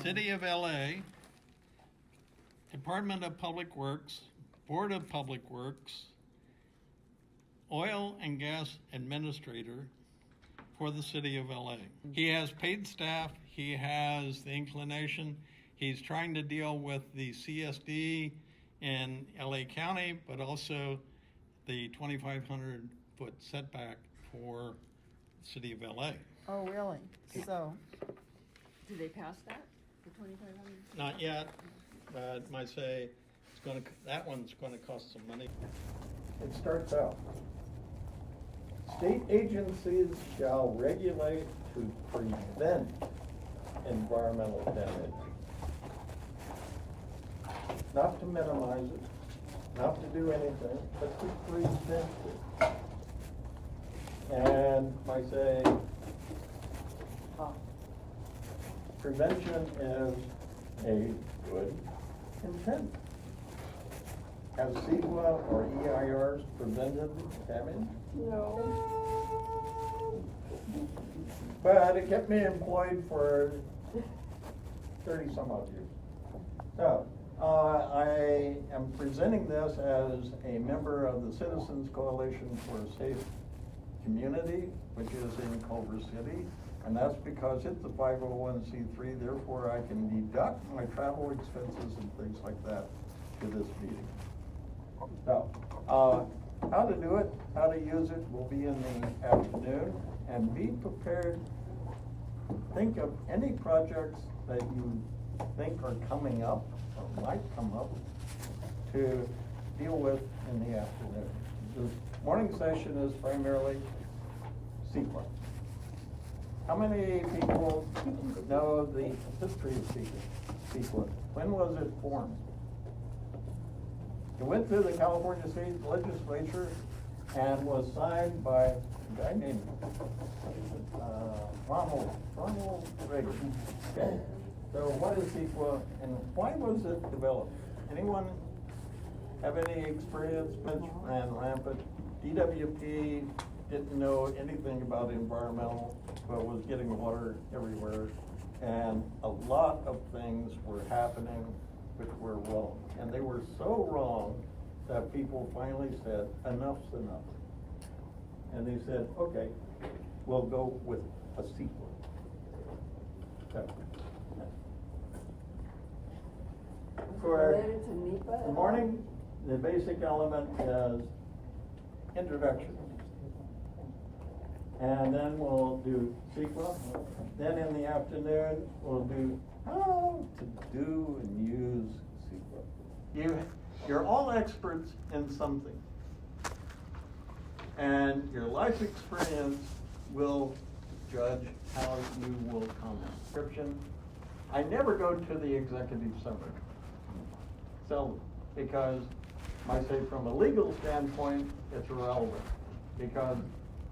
City of LA, Department of Public Works, Board of Public Works, Oil and Gas Administrator for the City of LA. He has paid staff, he has the inclination, he's trying to deal with the CSD in LA County, but also the 2,500 foot setback for the City of LA. Oh, really? So, Did they pass that, the 2,500? Not yet, but might say that one's gonna cost some money. It starts out. State agencies shall regulate to prevent environmental damage. Not to minimize it, not to do anything, but to prevent it. And I say, prevention is a good intent. Have CEQA or EIRs prevented damage? no. But it kept me employed for 30 some odd years. So, I am presenting this as a member of the Citizens Coalition for a Safe Community, which is in Culver City. And that's because it's a 501c3, therefore I can deduct my travel expenses and things like that to this meeting. So, how to do it, how to use it will be in the afternoon, and be prepared. Think of any projects that you think are coming up or might come up to deal with in the afternoon. The morning session is primarily CEQA. How many people know the history of CEQA? When was it formed? It went through the California State Legislature and was signed by a guy named Ronald Reagan. Okay. So what is CEQA and why was it developed? Anyone have any experience? Ran rampant. DWP didn't know anything about environmental, but was getting water everywhere. And a lot of things were happening which were wrong. And they were so wrong that people finally said, enough's enough. And they said, okay, we'll go with a CEQA. So, for the morning, the basic element is introduction. And then we'll do CEQA. Then in the afternoon, we'll do how to do and use CEQA. You're all experts in something. And your life experience will judge how you will comment. Description. I never go to the executive summary. So, because I say from a legal standpoint, it's irrelevant. Because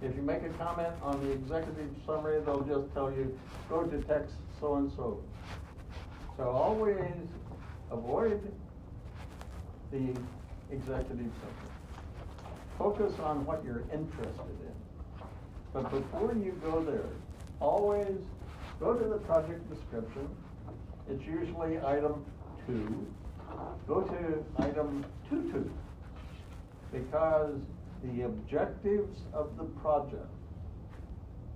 if you make a comment on the executive summary, they'll just tell you, go to text so-and-so. So always avoid the executive summary. Focus on what you're interested in. But before you go there, always go to the project description. It's usually item 2. Go to item 2.2, because the objectives of the project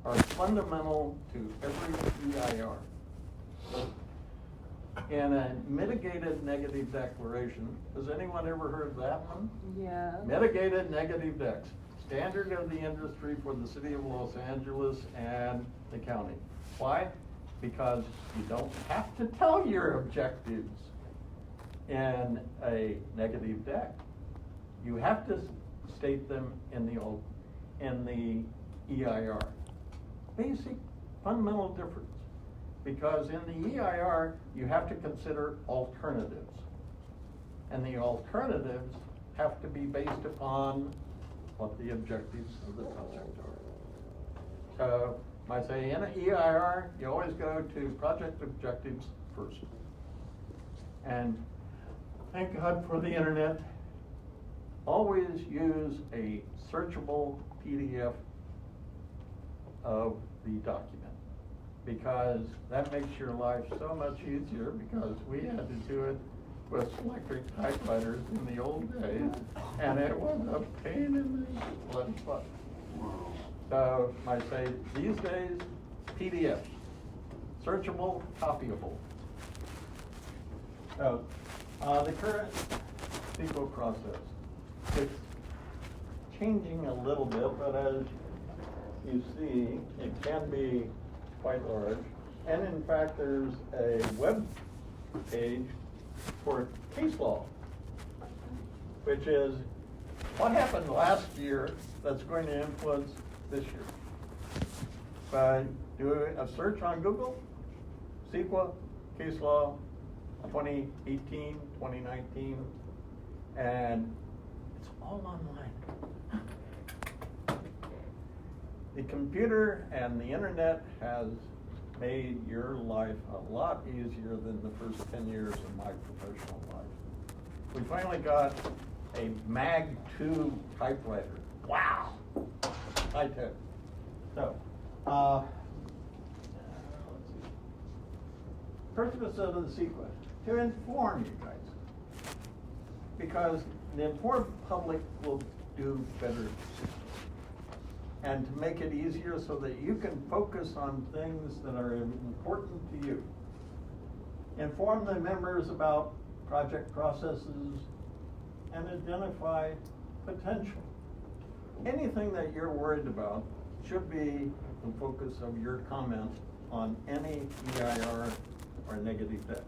are fundamental to every EIR. In a mitigated negative declaration, has anyone ever heard that one? Yeah. Mitigated negative decs, standard of the industry for the city of Los Angeles and the county. Why? Because you don't have to tell your objectives in a negative deck. You have to state them in the EIR. Basic fundamental difference. Because in the EIR, you have to consider alternatives. And the alternatives have to be based upon what the objectives of the project are. So, I say in an EIR, you always go to project objectives first. And thank God for the internet. Always use a searchable PDF of the document. because that makes your life so much easier, because we had to do it with electric typewriters in the old days, and it was a pain in the bloody butt. So I say, these days, PDF, searchable, copyable. So, the current CEQA process, it's changing a little bit, but as you see, it can be quite large. And in fact, there's a web page for case law, which is what happened last year that's going to influence this year. By doing a search on Google, CEQA, case law, 2018, 2019, and it's all online. The computer and the internet has made your life a lot easier than the first 10 years of my professional life. We finally got a Mag 2 typewriter. Wow! High tech. So, let's see. Purpose of the CEQA, to inform you guys. Because the informed public will do better. And to make it easier so that you can focus on things that are important to you. Inform the members about project processes and identify potential. Anything that you're worried about should be the focus of your comment on any EIR or negative debt.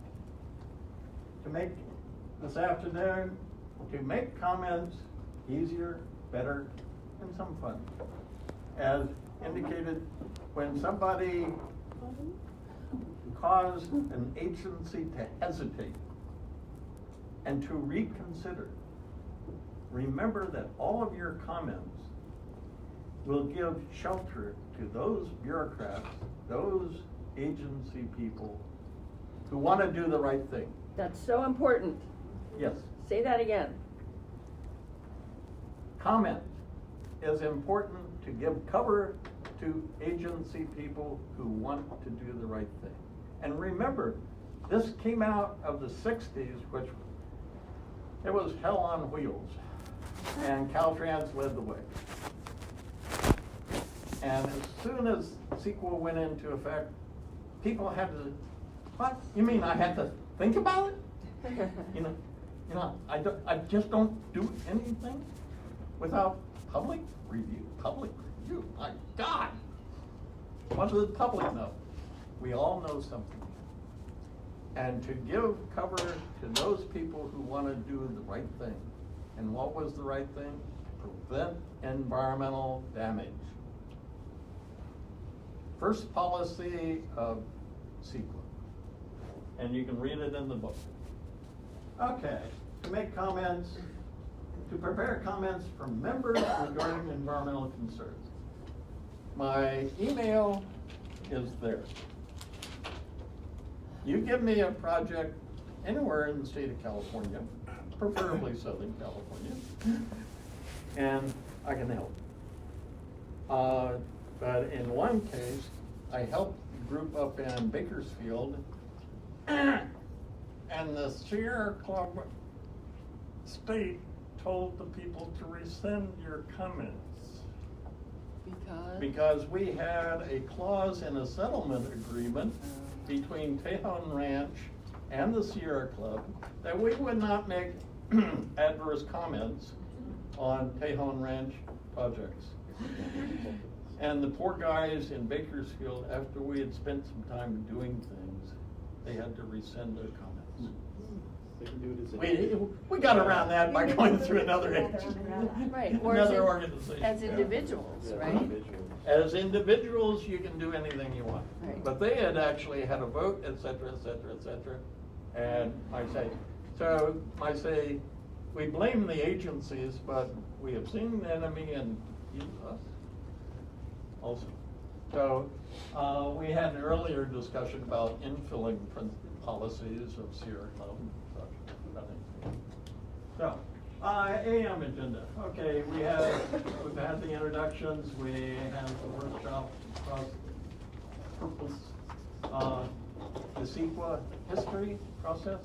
To make this afternoon, to make comments easier, better, and some fun. As indicated, when somebody caused an agency to hesitate and to reconsider, remember that all of your comments will give shelter to those bureaucrats, those agency people who want to do the right thing. That's so important. Yes. Say that again. Comment is important to give cover to agency people who want to do the right thing. And remember, this came out of the 60s, which it was hell on wheels, and Caltrans led the way. And as soon as CEQA went into effect, people had to, what? You mean I had to think about it? You know, I just don't do anything without public review. Public review, my God! What does the public know? We all know something. And to give cover to those people who want to do the right thing. And what was the right thing? Prevent environmental damage. First policy of CEQA. And you can read it in the book. Okay, to make comments, to prepare comments from members regarding environmental concerns. My email is there. You give me a project anywhere in the state of California, preferably Southern California, and I can help. But in one case, I helped a group up in Bakersfield, and the Sierra Club state told the people to rescind your comments. Because we had a clause in a settlement agreement between Tejon Ranch and the Sierra Club that we would not make adverse comments on Tejon Ranch projects. And the poor guys in Bakersfield, after we had spent some time doing things, they had to rescind their comments. They can do it as We got around that by going through another agency. Right, or Another organization. as individuals, right? As individuals, you can do anything you want. Right. But they had actually had a vote, et cetera, et cetera, et cetera. And I say, we blame the agencies, but we have seen the enemy and use us also. So we had an earlier discussion about infilling policies of Sierra Club and such. So, AM agenda. Okay, we've had the introductions, we have the workshop, purpose the CEQA history process.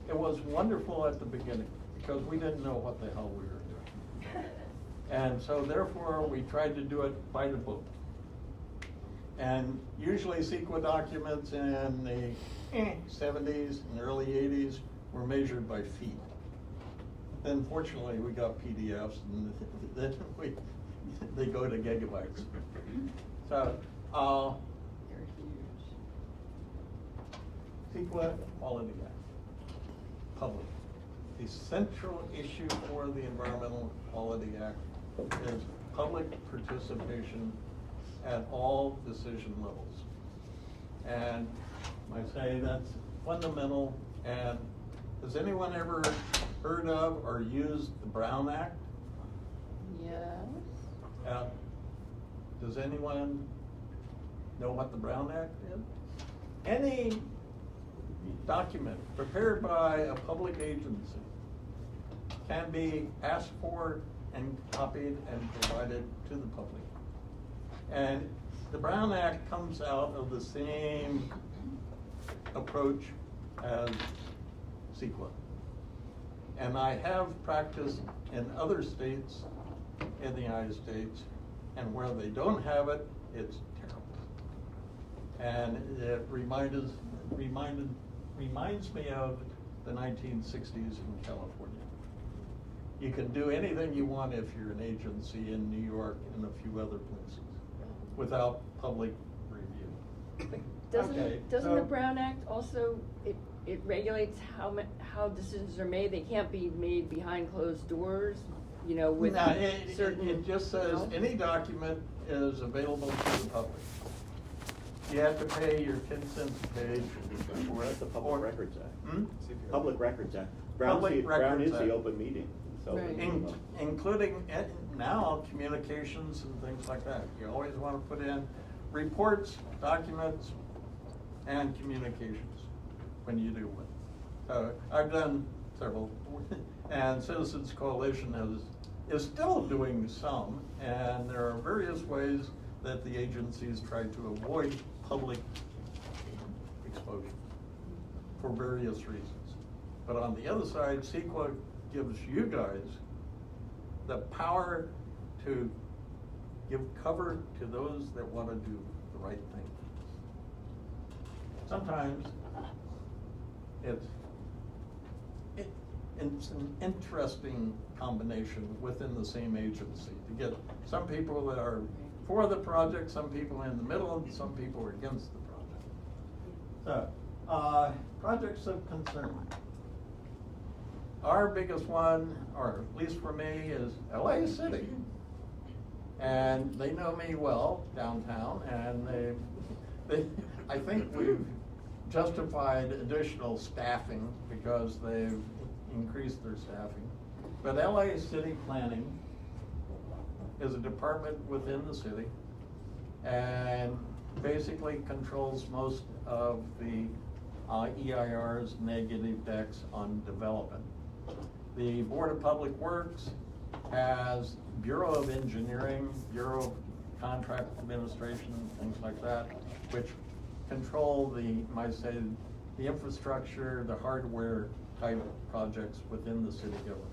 It was wonderful at the beginning because we didn't know what the hell we were doing. And so therefore, we tried to do it by the book. And usually CEQA documents in the 70s and early 80s were measured by feet. Then fortunately, we got PDFs and then they go to gigabytes. So, They're huge. CEQA Quality Act, public. The central issue for the Environmental Quality Act is public participation at all decision levels. And I say that's fundamental. And has anyone ever heard of or used the Brown Act? Yes. Does anyone know what the Brown Act is? Any document prepared by a public agency can be asked for and copied and provided to the public. And the Brown Act comes out of the same approach as CEQA. And I have practiced in other states in the United States, and where they don't have it, it's terrible. And it reminds me of the 1960s in California. You can do anything you want if you're an agency in New York and a few other places without public review. Doesn't the Brown Act also, it regulates how decisions are made? They can't be made behind closed doors, you know, with No, certain. it just says No? any document is available to the public. You have to pay your 10 cents a page. Well, that's the Public Records Act. Hmm? Public Records Act. Public Brown Records is Act. the open meeting. It's open Right. meeting law. Including now communications and things like that. You always want to put in reports, documents, and communications when you do one. So I've done several, and Citizens Coalition is still doing some, and there are various ways that the agencies try to avoid public exposure for various reasons. But on the other side, CEQA gives you guys the power to give cover to those that want to do the right thing. Sometimes it's an interesting combination within the same agency to get some people that are for the project, some people in the middle, and some people are against the project. So, projects of concern. Our biggest one, or at least for me, is LA City. And they know me well downtown, and I think we've justified additional staffing because they've increased their staffing. But LA City Planning is a department within the city and basically controls most of the EIR's negative decks on development. The Board of Public Works has Bureau of Engineering, Bureau of Contract Administration, things like that, which control the infrastructure, the hardware type projects within the city government.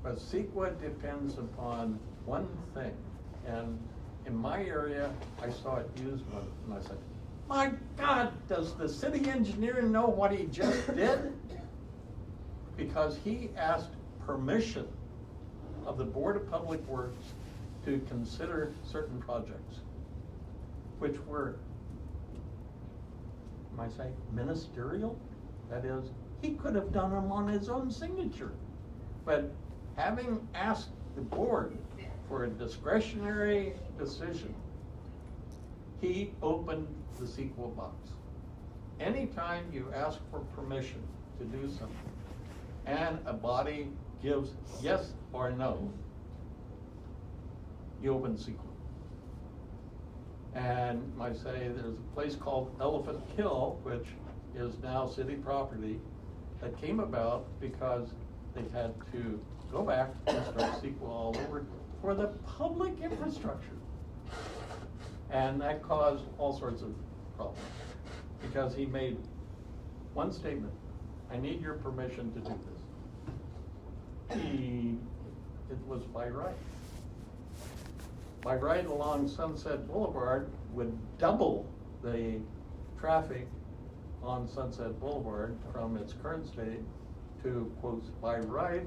But CEQA depends upon one thing, and in my area, I saw it used once, and I said, my God, does the city engineer know what he just did? Because he asked permission of the Board of Public Works to consider certain projects, which were, ministerial? That is, he could have done them on his own signature. But having asked the board for a discretionary decision, he opened the CEQA box. Anytime you ask for permission to do something, and a body gives yes or no, you open CEQA. And I say there's a place called Elephant Hill, which is now city property, that came about because they had to go back and start CEQA all over for the public infrastructure. And that caused all sorts of problem. Because he made one statement, I need your permission to do this. It was by right. By right along Sunset Boulevard would double the traffic on Sunset Boulevard from its current state to, quotes, by right,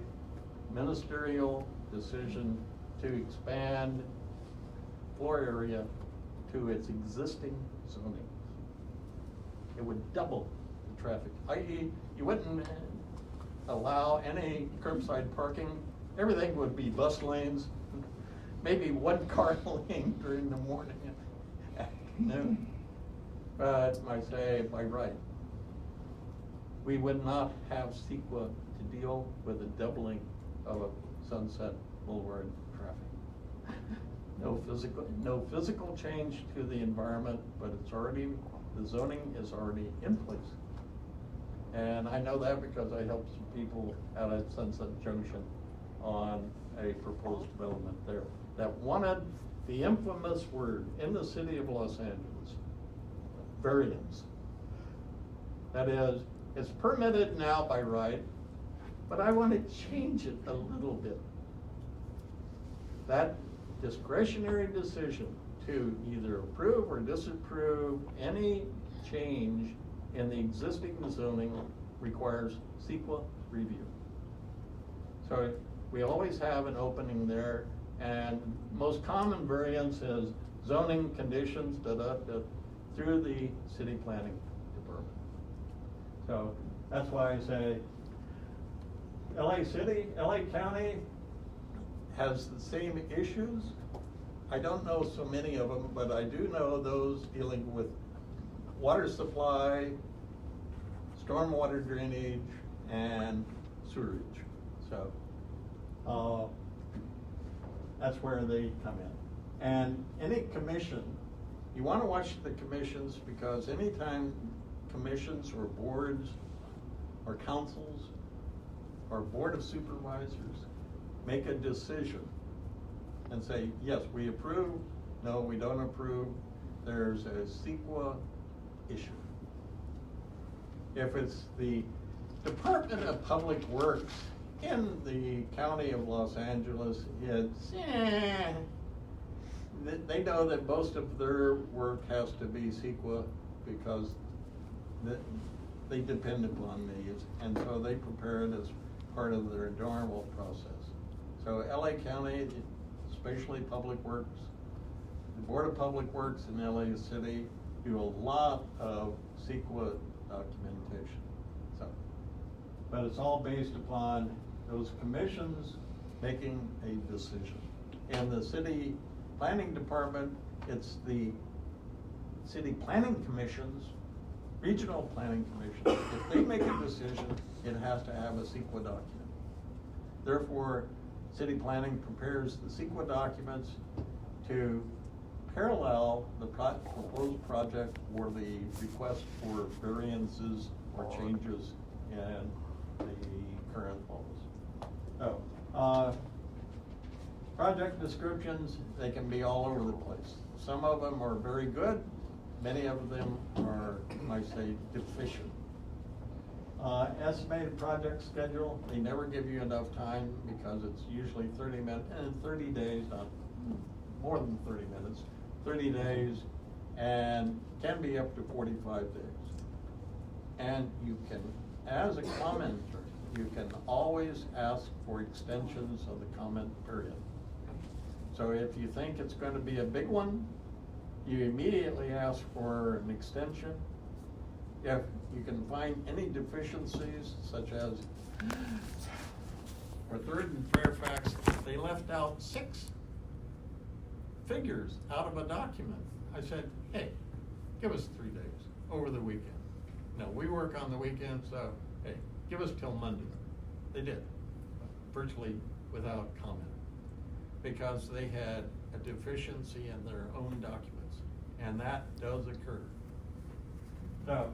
ministerial decision to expand floor area to its existing zoning. It would double the traffic, i.e. you wouldn't allow any curbside parking. Everything would be bus lanes, maybe one car lane during the morning and afternoon. But I say by right. We would not have CEQA to deal with the doubling of Sunset Boulevard traffic. No physical change to the environment, but the zoning is already in place. And I know that because I helped some people out at Sunset Junction on a proposed development there that wanted the infamous word in the city of Los Angeles, variance. That is, it's permitted now by right, but I want to change it a little bit. That discretionary decision to either approve or disapprove any change in the existing zoning requires CEQA review. So we always have an opening there, and most common variance is zoning conditions through the city planning department. So that's why I say LA City, LA County has the same issues. I don't know so many of them, but I do know those dealing with water supply, stormwater drainage, and sewerage. So that's where they come in. And any commission, you want to watch the commissions, because anytime commissions or boards or councils or board of supervisors make a decision and say, yes, we approve, no, we don't approve, there's a CEQA issue. If it's the Department of Public Works in the County of Los Angeles, it's, they know that most of their work has to be CEQA because they depend upon these, and so they prepare it as part of their normal process. So LA County, especially Public Works, the Board of Public Works in LA City do a lot of CEQA documentation. So, but it's all based upon those commissions making a decision. In the city planning department, it's the city planning commissions, regional planning commissions. If they make a decision, it has to have a CEQA document. Therefore, city planning prepares the CEQA documents to parallel the proposed project or the request for variances or changes in the current laws. So, project descriptions, they can be all over the place. Some of them are very good. Many of them are, I say, deficient. Estimated project schedule, they never give you enough time because it's usually 30 days, not more than 30 minutes, 30 days, and can be up to 45 days. And you can, as a commenter, you can always ask for extensions of the comment period. So if you think it's going to be a big one, you immediately ask for an extension. If you can find any deficiencies, such as for Third and Fairfax, they left out 6 figures out of a document. I said, hey, give us 3 days over the weekend. No, we work on the weekend, so hey, give us till Monday. They did, virtually without comment, because they had a deficiency in their own documents, and that does occur. So,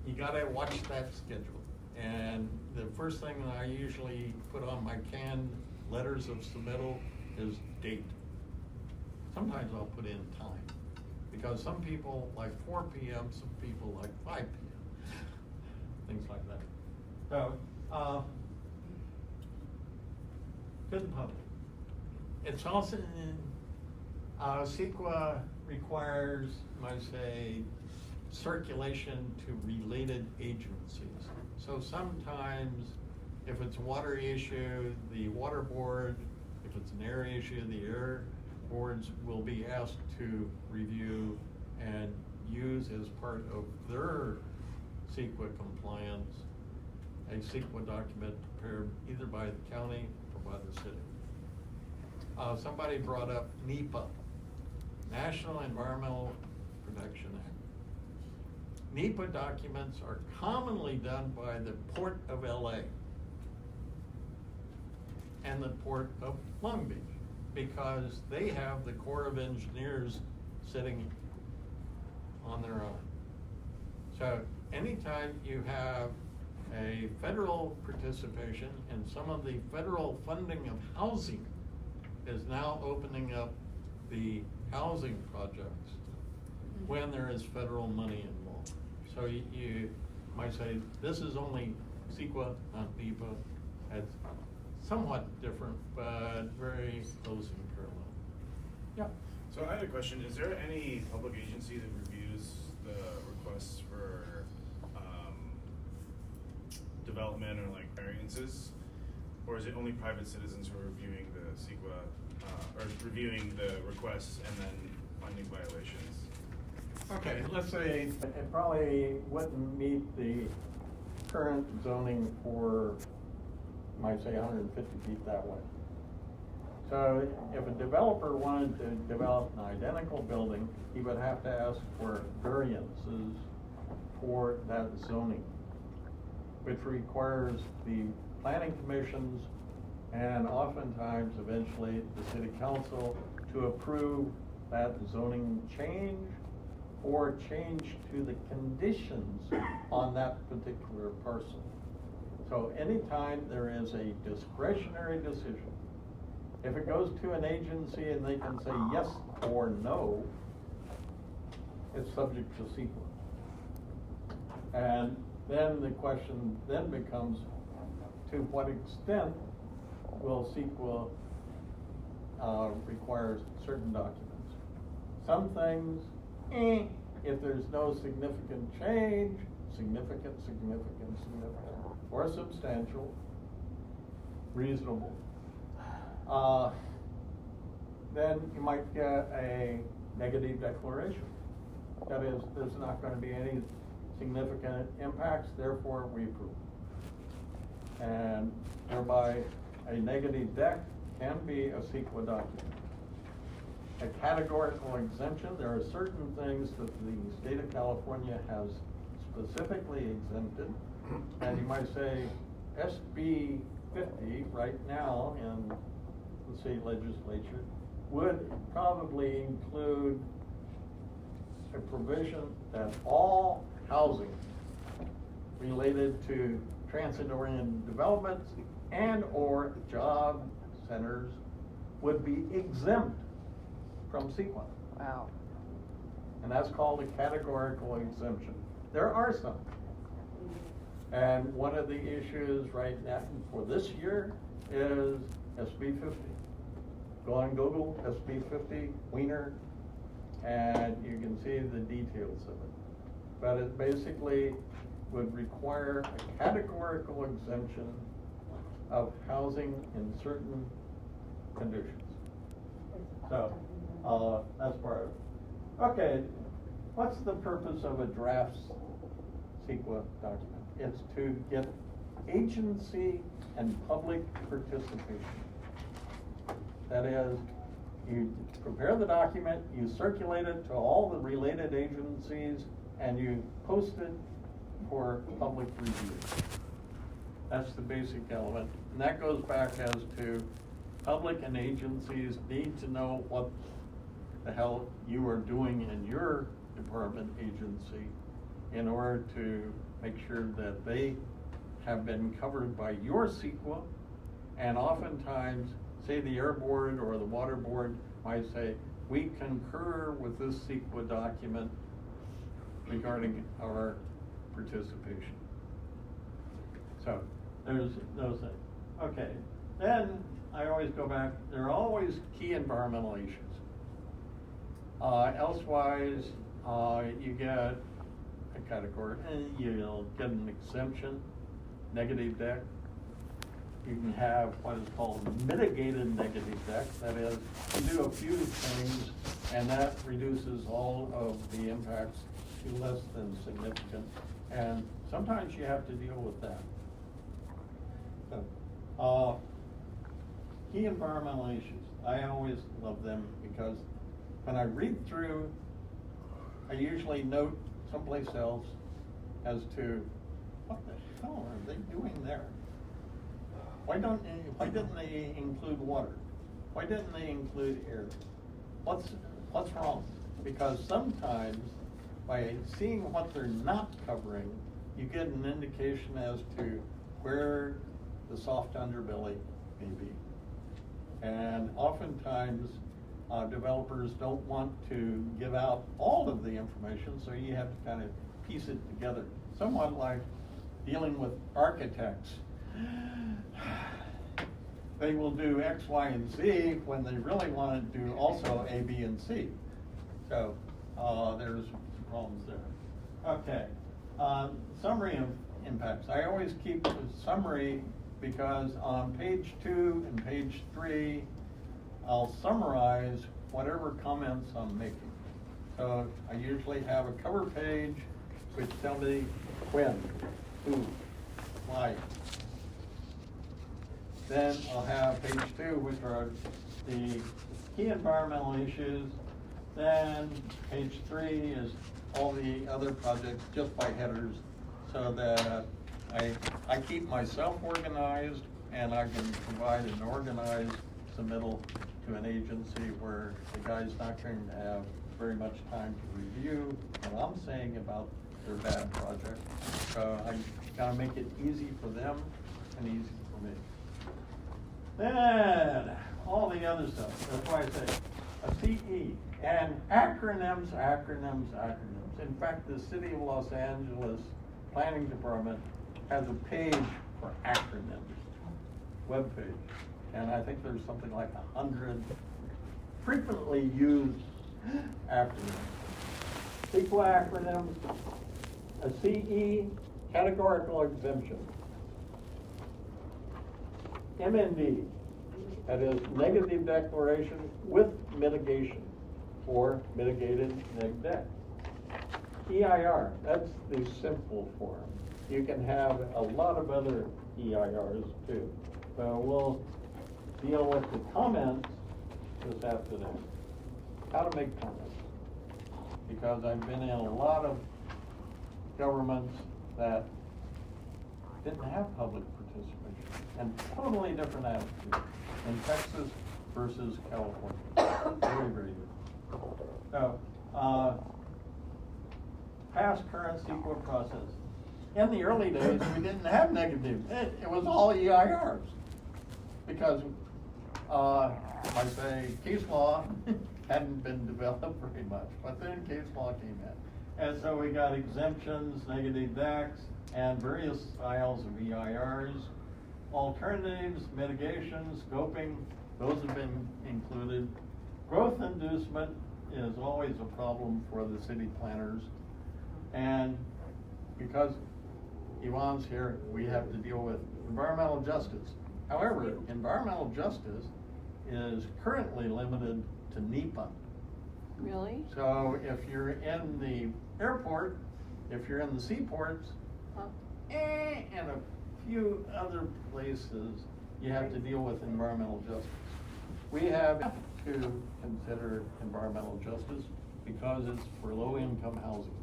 you gotta watch that schedule. And the first thing that I usually put on my canned letters of submittal is date. Sometimes I'll put in time. because some people like 4 PM, some people like 5 PM, things like that. So, to the public. It's also, CEQA requires, I say, circulation to related agencies. So sometimes, if it's a water issue, the water board, if it's an air issue, the air boards will be asked to review and use as part of their CEQA compliance, a CEQA document prepared either by the county or by the city. Somebody brought up NEPA, National Environmental Protection Act. NEPA documents are commonly done by the Port of LA and the Port of Long Beach, because they have the Corps of Engineers sitting on their own. So anytime you have a federal participation and some of the federal funding of housing is now opening up the housing projects when there is federal money involved. So you might say, this is only CEQA, not NEPA. It's somewhat different, but very close in parallel. Yeah. So I had a question. Is there any public agency that reviews the requests for development or like variances? Or is it only private citizens who are reviewing the CEQA, or reviewing the requests and then finding violations? Okay, let's say It probably wouldn't meet the current zoning for, might say 150 feet that way. So if a developer wanted to develop an identical building, he would have to ask for variances for that zoning, which requires the planning commissions and oftentimes eventually the city council to approve that zoning change or change to the conditions on that particular parcel. So anytime there is a discretionary decision, if it goes to an agency and they can say yes or no, it's subject to CEQA. And then the question then becomes, to what extent will CEQA require certain documents? Some things, if there's no significant change, significant, or substantial, reasonable, then you might get a negative declaration. That is, there's not going to be any significant impacts, therefore we approve. And thereby, a negative dec can be a CEQA document. A categorical exemption, there are certain things that the state of California has specifically exempted. And you might say SB 50 right now in the state legislature would probably include a provision that all housing related to transit-oriented developments and or job centers would be exempt from CEQA. Wow. And that's called a categorical exemption. There are some. And one of the issues right now for this year is SB 50. Go on Google, SB 50, Wiener, and you can see the details of it. But it basically would require a categorical exemption of housing in certain conditions. So, that's part of it. Okay, what's the purpose of a draft CEQA document? It's to get agency and public participation. That is, you prepare the document, you circulate it to all the related agencies, and you post it for public review. That's the basic element. And that goes back as to public and agencies need to know what the hell you are doing in your department agency in order to make sure that they have been covered by your CEQA. And oftentimes, say the air board or the water board might say, we concur with this CEQA document regarding our participation. So, there's those things. Okay, then I always go back, there are always key environmental issues. Elsewise, you get a category, and you'll get an exemption, negative deck. You can have what is called mitigated negative deck. That is, you do a few things, and that reduces all of the impacts to less than significant. And sometimes you have to deal with that. So, key environmental issues. I always love them because when I read through, I usually note someplace else as to what the hell are they doing there? Why didn't they include water? Why didn't they include air? What's wrong? Because sometimes by seeing what they're not covering, you get an indication as to where the soft underbelly may be. And oftentimes, developers don't want to give out all of the information, so you have to kind of piece it together. Somewhat like dealing with architects. They will do X, Y, and Z when they really want to do also A, B, and C. So there's problems there. Okay, summary of impacts. I always keep a summary because on page 2 and page 3, I'll summarize whatever comments I'm making. So I usually have a cover page which tell me when, who, why. Then I'll have page 2, which are the key environmental issues. Then page 3 is all the other projects just by headers, so that I keep myself organized and I can provide an organized submittal to an agency where the guy's not going to have very much time to review what I'm saying about their bad project. So I gotta make it easy for them and easy for me. Then all the other stuff. That's why I say a CE and acronyms. In fact, the City of Los Angeles Planning Department has a page for acronyms, web page, and I think there's something like 100 frequently used acronyms. CEQA acronyms, a CE categorical exemption, MND, that is negative declaration with mitigation, or mitigated neg deck. EIR, that's the simple form. You can have a lot of other EIRs too. So we'll deal with the comments this afternoon. How to make comments. Because I've been in a lot of governments that didn't have public participation, and totally different attitude in Texas versus California. Very, very different. So, past current CEQA process. In the early days, we didn't have negative. It was all EIRs. Because, I say, case law hadn't been developed very much, but then case law came in. And so we got exemptions, negative decks, and various styles of EIRs. Alternatives, mitigation, scoping, those have been included. Growth inducement is always a problem for the city planners. And because Yvonne's here, we have to deal with environmental justice. However, environmental justice is currently limited to NEPA. Really? So if you're in the airport, if you're in the seaports, and a few other places, you have to deal with environmental justice. We have to consider environmental justice because it's for low-income housing.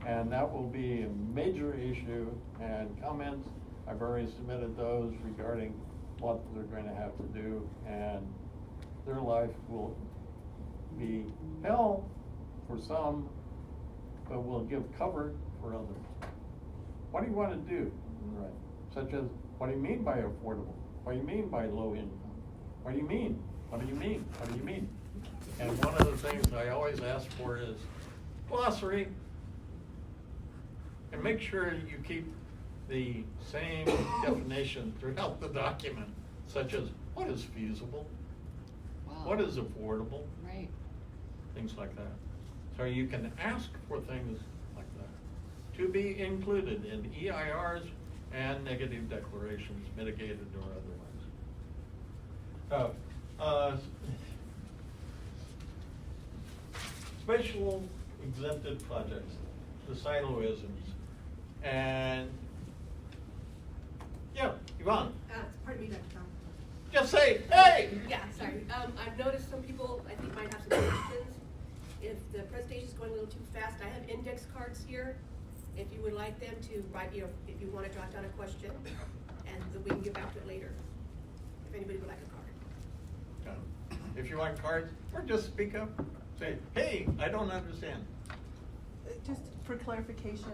And that will be a major issue, and comments, I've already submitted those regarding what they're going to have to do, and their life will be hell for some, but will give cover for others. What do you want to do? Right. Such as, what do you mean by affordable? What do you mean by low income? What do you mean? What do you mean? What do you mean? And one of the things I always ask for is glossary. And make sure you keep the same definition throughout the document, such as what is feasible, what is affordable, Right. things like that. So you can ask for things like that to be included in EIRs and negative declarations, mitigated or otherwise. Special exempted projects, the siloisms, and yeah, Yvonne, Pardon me, Dr. Tom. just say, hey! Yeah, sorry. I've noticed some people, I think, might have some questions. If the presentation is going a little too fast, I have index cards here. If you would like them to write, if you want to jot down a question, and then we can get back to it later. If anybody would like a card. If you want cards, or just speak up, say, hey, I don't understand. Just for clarification,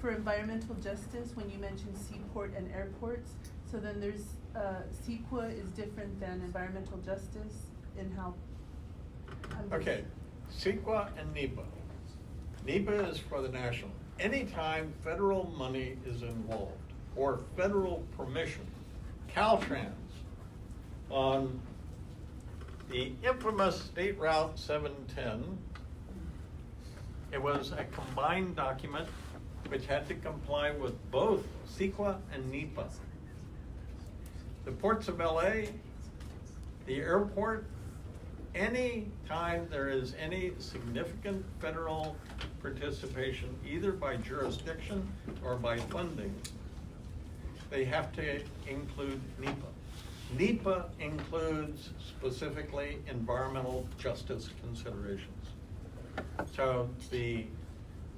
for environmental justice, when you mentioned seaport and airports, so then there's, CEQA is different than environmental justice in how? Okay, CEQA and NEPA. NEPA is for the national. Anytime federal money is involved, or federal permission, Caltrans, on the infamous State Route 710, it was a combined document which had to comply with both CEQA and NEPA. The ports of LA, the airport, any time there is any significant federal participation, either by jurisdiction or by funding, they have to include NEPA. NEPA includes specifically environmental justice considerations. So the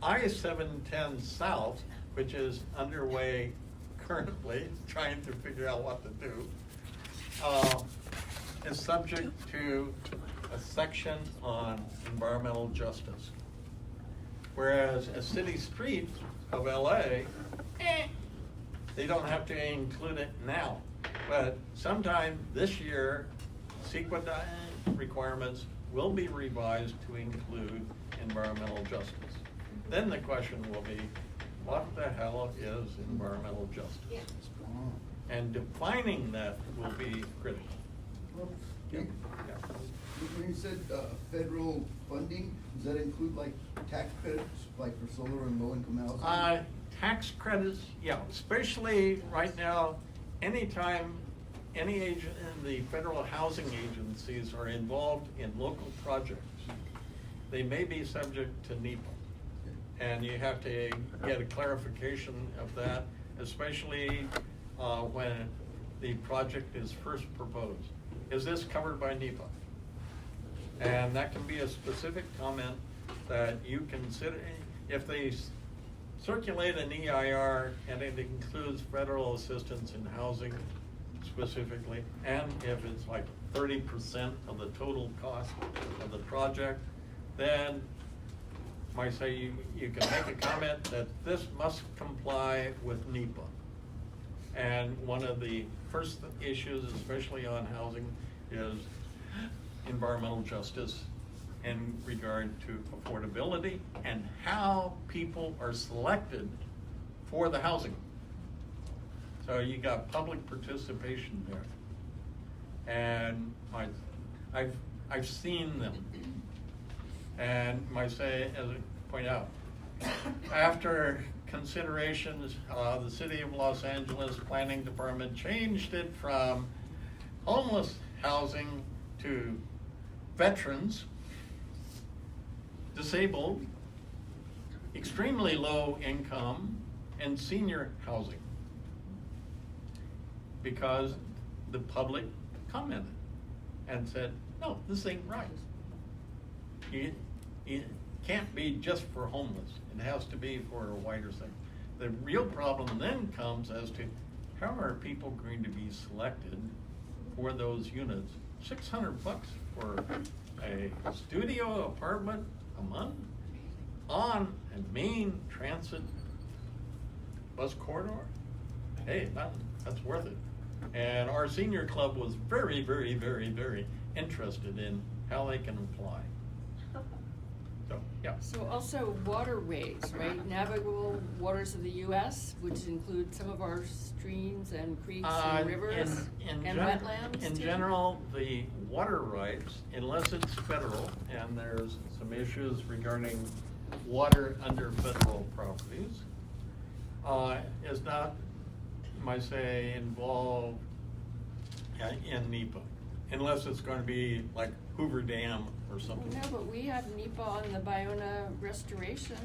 I-710 South, which is underway currently, trying to figure out what to do, is subject to a section on environmental justice. Whereas a city street of LA, they don't have to include it now. But sometime this year, CEQA requirements will be revised to include environmental justice. Then the question will be, what the hell is environmental justice? Yeah. And defining that will be critical. Okay. Yeah. When you said federal funding, does that include like tax credits, like for solar and low-income housing? Tax credits, yeah, especially right now, anytime any agent in the federal housing agencies are involved in local projects, they may be subject to NEPA. And you have to get a clarification of that, especially when the project is first proposed. Is this covered by NEPA? And that can be a specific comment that you consider. If they circulate an EIR and it includes federal assistance in housing specifically, and if it's like 30% of the total cost of the project, then might say you can make a comment that this must comply with NEPA. And one of the first issues, especially on housing, is environmental justice in regard to affordability and how people are selected for the housing. So you got public participation there. And I've seen them. And might say, as I point out, after considerations, the City of Los Angeles Planning Department changed it from homeless housing to veterans, disabled, extremely low income, and senior housing. Because the public commented and said, no, this ain't right. It can't be just for homeless. It has to be for a wider thing. The real problem then comes as to how are people going to be selected for those units? $600 for a studio apartment a month on a main transit bus corridor? Hey, that's worth it. And our senior club was very, very, very, very interested in how they can apply. So, yeah. So also waterways, right? Navigable waters of the US, which include some of our streams and creeks and rivers and wetlands In too? general, the water rights, unless it's federal, and there's some issues regarding water under federal properties, is not, might say, involved in NEPA, unless it's going to be like Hoover Dam or something. No, but we have NEPA on the Biona restoration.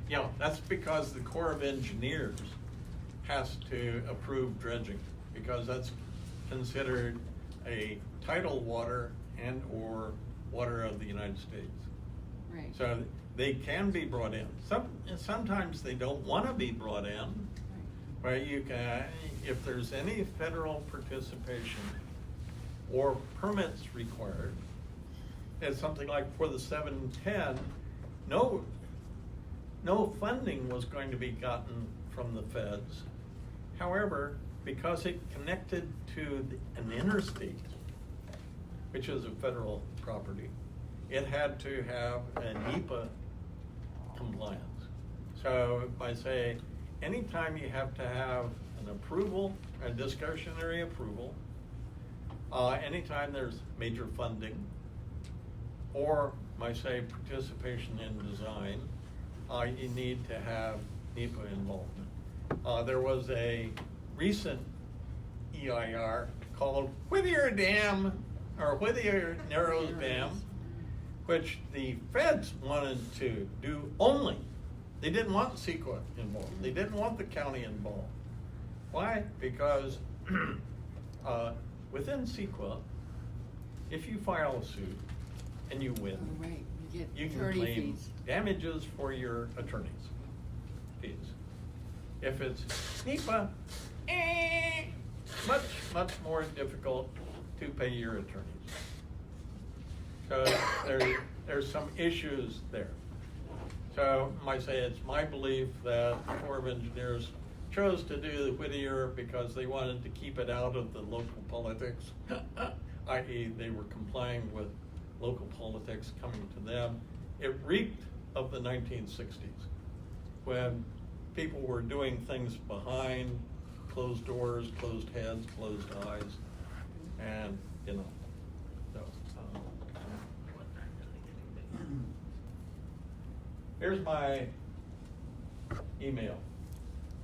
Yeah, that's because the Corps of Engineers has to approve dredging, because that's considered a tidal water and or water of the United States. Right. So they can be brought in. Sometimes they don't want to be brought in, but you can, if there's any federal participation or permits required, it's something like for the 710, no funding was going to be gotten from the feds. However, because it connected to an interstate, which is a federal property, it had to have a NEPA compliance. So by say, anytime you have to have an approval, a discretionary approval, anytime there's major funding, or might say participation in design, you need to have NEPA involvement. There was a recent EIR called Whittier Dam, or Whittier Narrows Dam, which the feds wanted to do only. They didn't want CEQA involved. They didn't want the county involved. Why? Because within CEQA, if you file a suit and you win, Oh, right, you you get can attorney claim fees. damages for your attorney's fees. If it's NEPA, much more difficult to pay your attorneys. So there's some issues there. So I say it's my belief that the Corps of Engineers chose to do the Whittier because they wanted to keep it out of the local politics, i.e. they were complying with local politics coming to them. It reeked of the 1960s when people were doing things behind closed doors, closed heads, closed eyes, and you know. So, here's my email.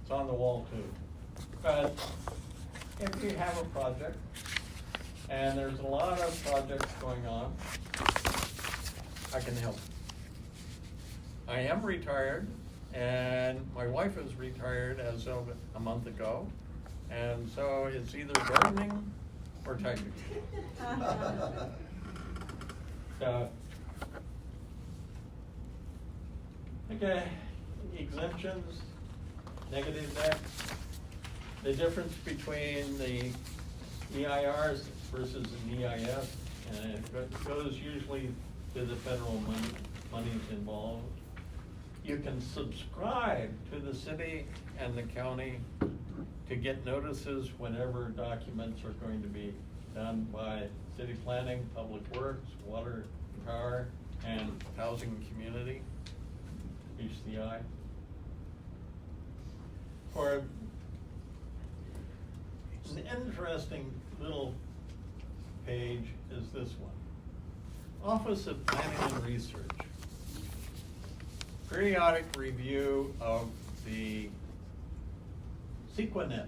It's on the wall too. But if you have a project, and there's a lot of projects going on, I can help. I am retired, and my wife is retired as of a month ago, and so it's either gardening or typing. So, okay, exemptions, negative debt. The difference between the EIRs versus an EIS, and it goes usually to the federal monies involved. You can subscribe to the city and the county to get notices whenever documents are going to be done by city planning, public works, water and power, and housing and community, HCI. For an interesting little page is this one. Office of Planning and Research. Periodic review of the CEQA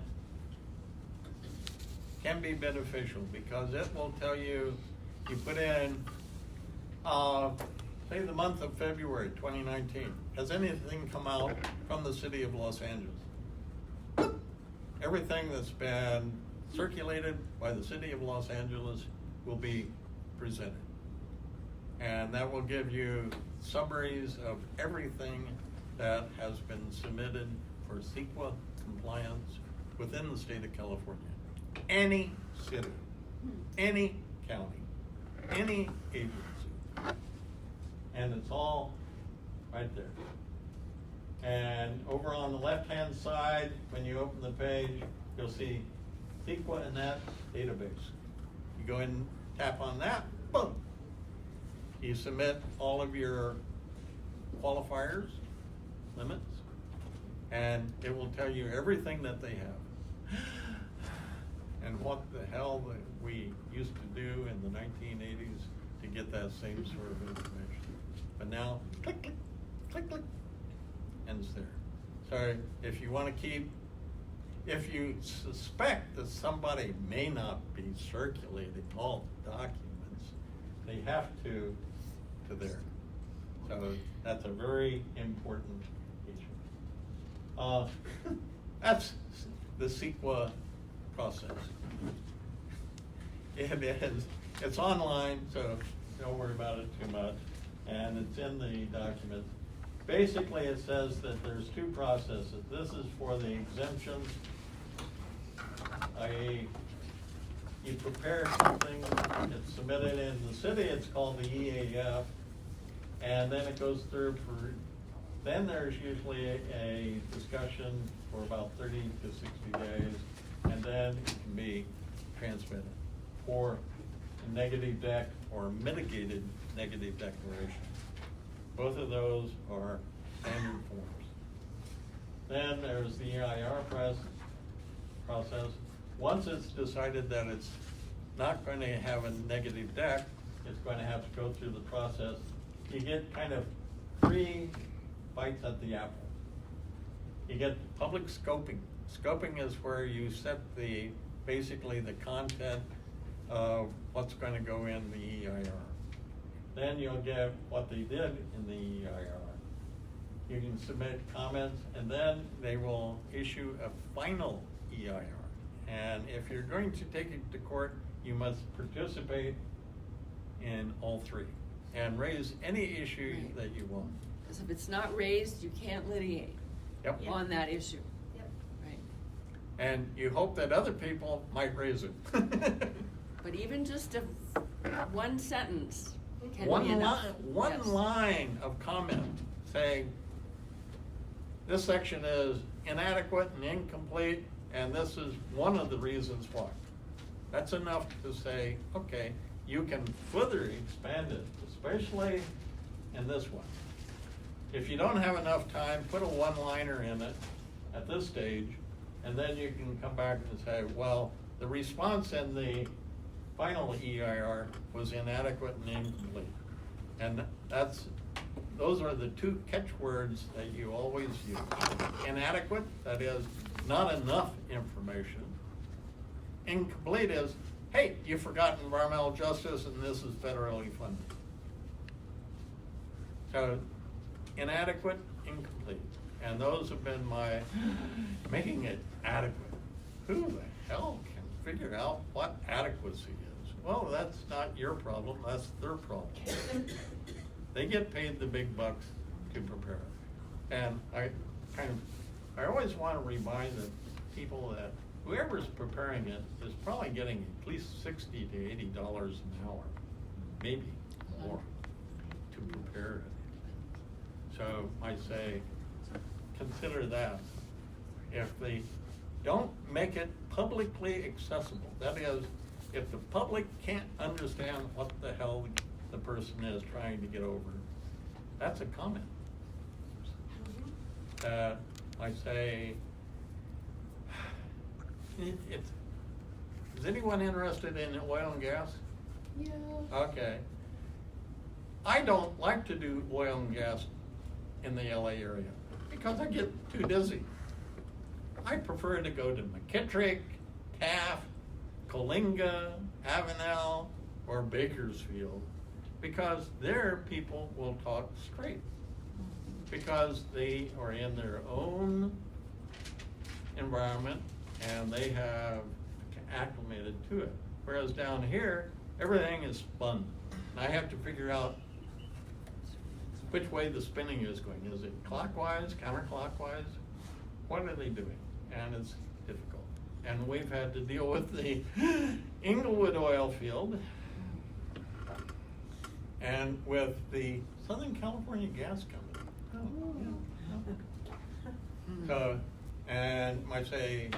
can be beneficial because it will tell you, you put in, say the month of February 2019, has anything come out from the city of Los Angeles? Everything that's been circulated by the city of Los Angeles will be presented. And that will give you summaries of everything that has been submitted for CEQA compliance within the state of California. Any city, any county, any agency. And it's all right there. And over on the left-hand side, when you open the page, you'll see CEQA and that database. You go in, tap on that, boom. You submit all of your qualifiers, limits, and it will tell you everything that they have. And what the hell that we used to do in the 1980s to get that same sort of information. But now, click, click, click, click, and it's there. So if you want to keep, if you suspect that somebody may not be circulating all the documents, they have to there. So that's a very important issue. That's the CEQA process. It is, it's online, so don't worry about it too much. And it's in the document. Basically, it says that there's two processes. This is for the exemptions. You prepare something, it's submitted in the city, it's called the EAF, and then it goes through for, then there's usually a discussion for about 30 to 60 days, and then it can be transmitted for a negative dec or mitigated negative declaration. Both of those are standard forms. Then there's the EIR process. Once it's decided that it's not going to have a negative dec, it's going to have to go through the process. You get kind of 3 bites at the apple. You get public scoping. Scoping is where you set basically the content of what's going to go in the EIR. Then you'll get what they did in the EIR. You can submit comments, and then they will issue a final EIR. And if you're going to take it to court, you must participate in all 3 and raise any issue that you want. Because if it's not raised, you can't litigate on that issue. Yep. Right. And you hope that other people might raise it. But even just one sentence can be One enough. one line of comment saying, this section is inadequate and incomplete, and this is one of the reasons why. That's enough to say, okay, you can further expand it, especially in this one. If you don't have enough time, put a one-liner in it at this stage, and then you can come back and say, well, the response in the final EIR was inadequate and incomplete. And those are the 2 catchwords that you always use. Inadequate, that is, not enough information. Incomplete is, hey, you forgot environmental justice and this is federally funded. So, inadequate, incomplete. And those have been my making it adequate. Who the hell can figure out what adequacy is? Well, that's not your problem, that's their problem. They get paid the big bucks to prepare it. And I always want to remind the people that whoever's preparing it is probably getting at least $60 to $80 an hour, maybe more, to prepare it. So I say, consider that. If they don't make it publicly accessible, that is, if the public can't understand what the hell the person is trying to get over, that's a comment. I say, is anyone interested in oil and gas? Yeah. Okay. I don't like to do oil and gas in the LA area because I get too dizzy. I prefer to go to McKittrick, Taft, Coalinga, Avenel, or Bakersfield, because there people will talk straight, because they are in their own environment and they have acclimated to it. Whereas down here, everything is spun. And I have to figure out which way the spinning is going. Is it clockwise, counterclockwise? What are they doing? And it's difficult. And we've had to deal with the Inglewood oil field and with the Southern California Gas Company. So, and I say,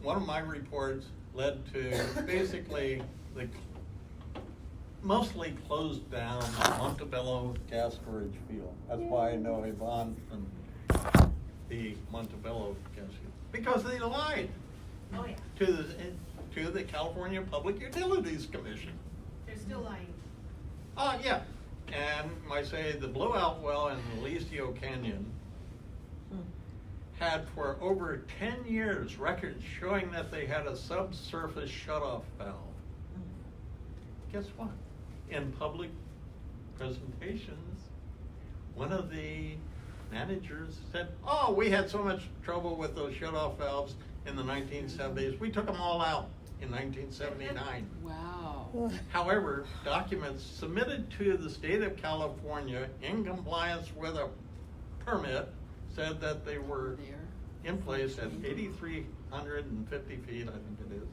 one of my reports led to basically mostly closed down Montebello gas storage field. That's why I know Yvonne from the Montebello gas field. Because they lied Oh, yeah, to the California Public Utilities Commission. they're still lying. Yeah, and I say the blowout well in the Alicio Canyon had for over 10 years records showing that they had a subsurface shutoff valve. Guess what? In public presentations, one of the managers said, "Oh, we had so much trouble with those shutoff valves in the 1970s. We took them all out in 1979. Wow. However, documents submitted to the state of California in compliance with a permit said that they were There. in place at 8,350 feet, I think it is,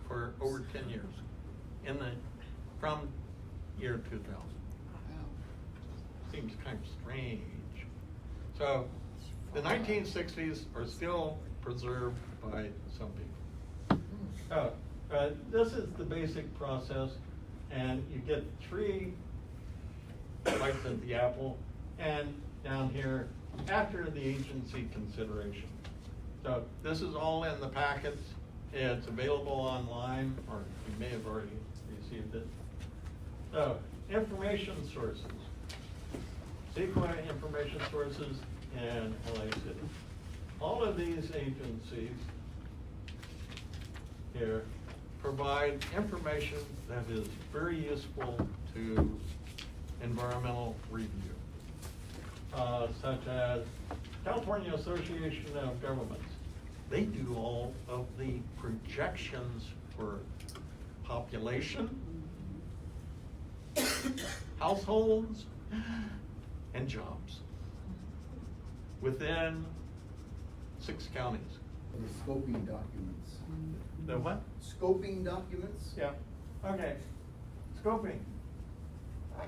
for over 10 years, from year 2000. Wow. Seems kind of strange. So, the 1960s are still preserved by some people. This is the basic process, and you get 3 bites at the apple, and down here, after the agency consideration. So this is all in the packets. It's available online, or you may have already received it. So, information sources. CEQA information sources and LA City. All of these agencies here provide information that is very useful to environmental review. Such as California Association of Governments. They do all of the projections for population, households, and jobs within 6 counties. The scoping documents. The what? Scoping documents? Yeah, okay. Scoping.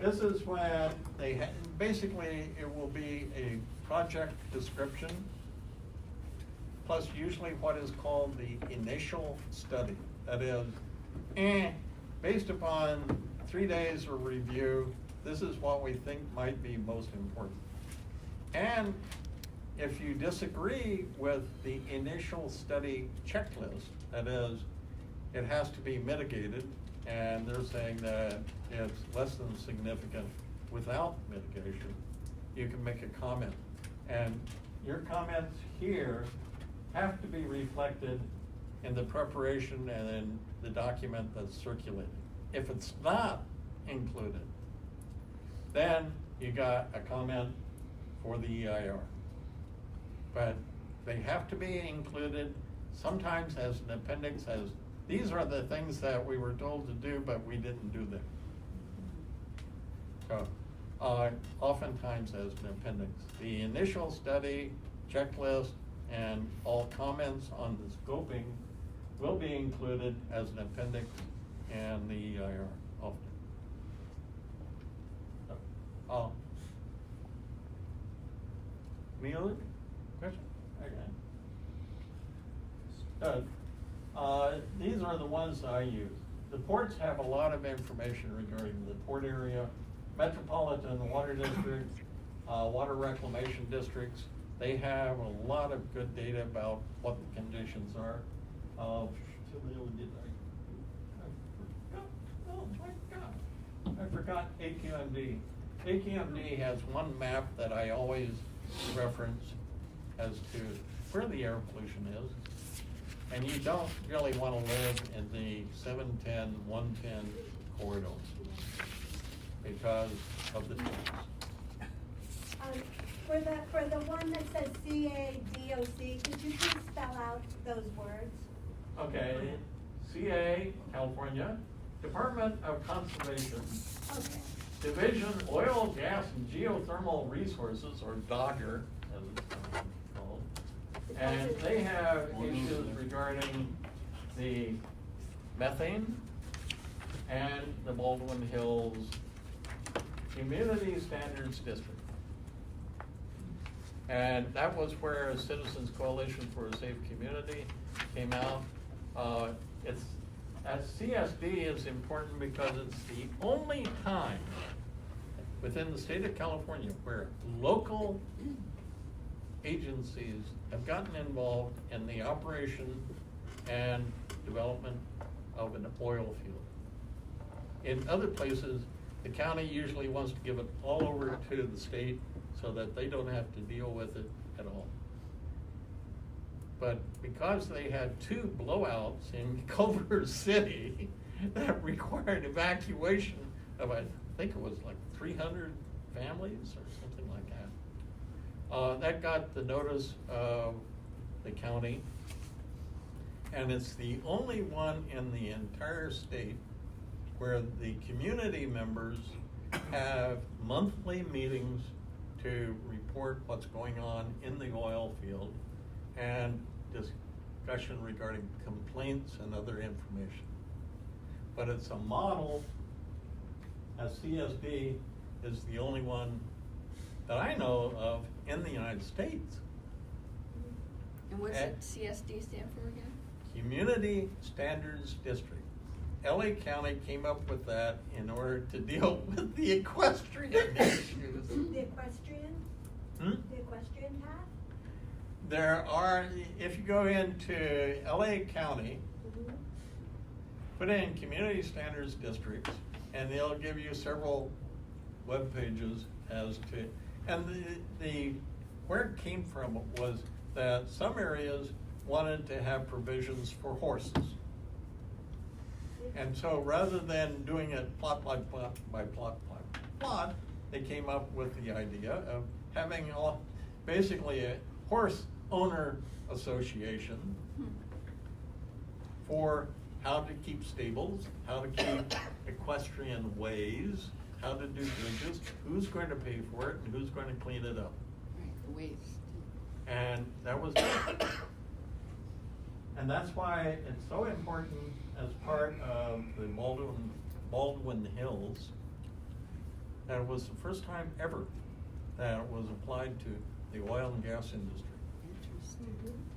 This is when they, basically it will be a project description, plus usually what is called the initial study. That is, based upon 3 days of review, this is what we think might be most important. And if you disagree with the initial study checklist, that is, it has to be mitigated, and they're saying that it's less than significant without mitigation, you can make a comment. And your comments here have to be reflected in the preparation and in the document that's circulated. If it's not included, then you got a comment for the EIR. But they have to be included, sometimes as an appendix, as these are the things that we were told to do, but we didn't do them. So, oftentimes as an appendix. The initial study, checklist, and all comments on the scoping will be included as an appendix and the EIR often. Any other question? Okay. These are the ones I use. The ports have a lot of information regarding the port area, metropolitan water districts, water reclamation districts. They have a lot of good data about what the conditions are. Oh my God, I forgot AQMD. AQMD has one map that I always reference as to where the air pollution is. And you don't really want to live in the 710, 110 corridors because of the noise. For the one that says CADOC, could you please spell out those words? Okay, CA, California, Department of Conservation, Okay. Division Oil, Gas, and Geothermal Resources, or DOGGR, as it's called. And they have issues regarding the methane and the Baldwin Hills Community Standards District. And that was where Citizens Coalition for a Safe Community came out. It's CSD is important because it's the only time within the state of California where local agencies have gotten involved in the operation and development of an oil field. In other places, the county usually wants to give it all over to the state so that they don't have to deal with it at all. But because they had 2 blowouts in Culver City that required evacuation of, I think it was like 300 families or something like that, that got the notice of the county. And it's the only one in the entire state where the community members have monthly meetings to report what's going on in the oil field and discussion regarding complaints and other information. But it's a model, as CSD is the only one that I know of in the United States. And what's it CSD stand for again? Community Standards District. LA County came up with that in order to deal with the equestrian issues. The equestrian? The equestrian path? There are, if you go into LA County, put in Community Standards Districts, and they'll give you several web pages as to, and the where it came from was that some areas wanted to have provisions for horses. And so rather than doing it plot by plot by plot by plot, they came up with the idea of having basically a horse owner association for how to keep stables, how to keep equestrian ways, how to do bridges, who's going to pay for it, and who's going to clean it up. Right, the waste. And that was done. And that's why it's so important as part of the Baldwin Hills that it was the first time ever that it was applied to the oil and gas industry.